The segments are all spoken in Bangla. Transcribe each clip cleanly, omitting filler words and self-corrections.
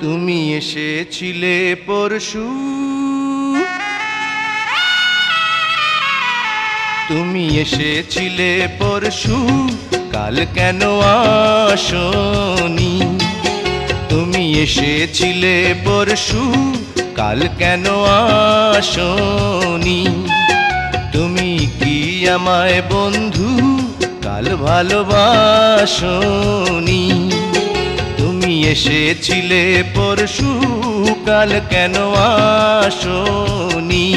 তুমি এসেছিলে পরশু, তুমি এসেছিলে পরশু, কাল কেন আসনি? তুমি এসেছিলে পরশু, কাল কেন আসনি? তুমি কি আমায় বন্ধু কাল ভালোবাসনি? তুমি এসেছিলে পরশু, কাল কেন আসনি?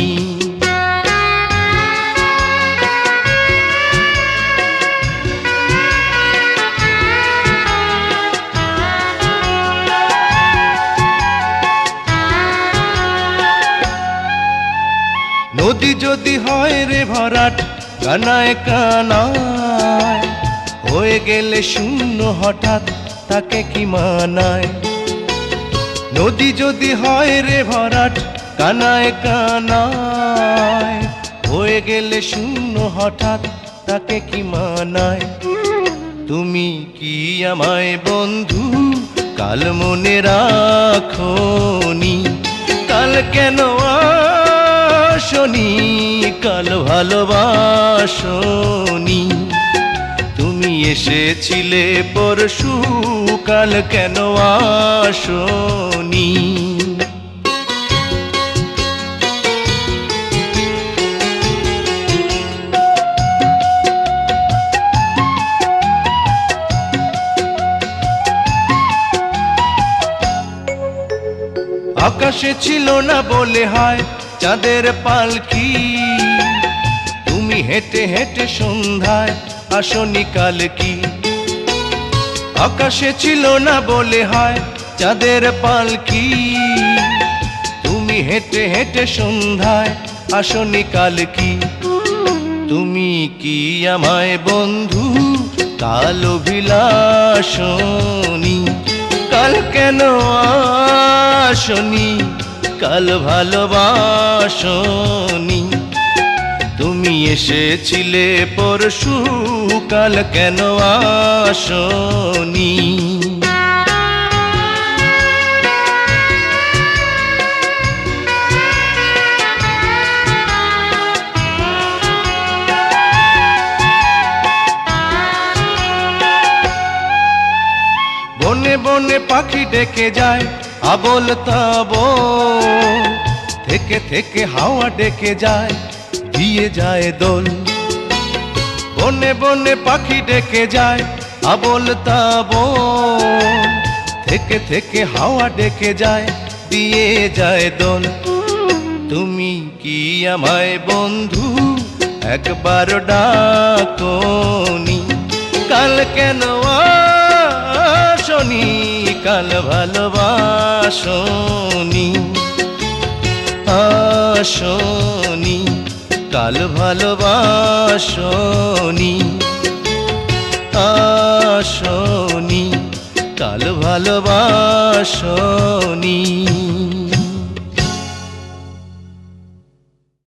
নদী যদি হয় রে ভরাট কানায় কানায়, হয়ে গেলে শূন্য হঠাৎ তাকে কি মানায়? নদী যদি হয় রে ভরাট কানায় কানায়, হয়ে গেলে শূন্য হঠাৎ তাকে কি মানায়? তুমি কি আমায় বন্ধু কাল মনে রাখোনি? কাল কেন আসনি? কাল ভালোবাসনি? তুমি এসেছিলে পরশু, কাল কেন আসনি? আকাশে ছিল না বলে হয় চাঁদের পালকি, তুমি হেঁটে হেঁটে সন্ধ্যায় আসনি কাল কি? আকাশে ছিল না বলে হয় চাঁদের পালকি, তুমি হেঁটে হেঁটে সন্ধ্যায় আসনি কাল কি? তুমি কি আমায় বন্ধু কাল অভিলাষনি? কাল কেন আসনি? কাল ভালোবাসনি? তুমি এসেছিলে পরশু, কাল কেন আসনি? বনে বনে পাখি ডেকে যায় আবোল তাবোল, থেকে থেকে হাওয়া ডেকে যায় দিয়ে যায় দোল। বনে বনে পাখি ডেকে যায় আবোল তাবোল, থেকে থেকে হাওয়া ডেকে যায় দিয়ে যায় দোল। তুমি কি আমায় বন্ধু একবার ডাকনি? কাল কেন আসনি? কাল ভালোবাসনি? আসনি? কাল ভালোবাসনি? আসনি? কাল ভালোবাসনি?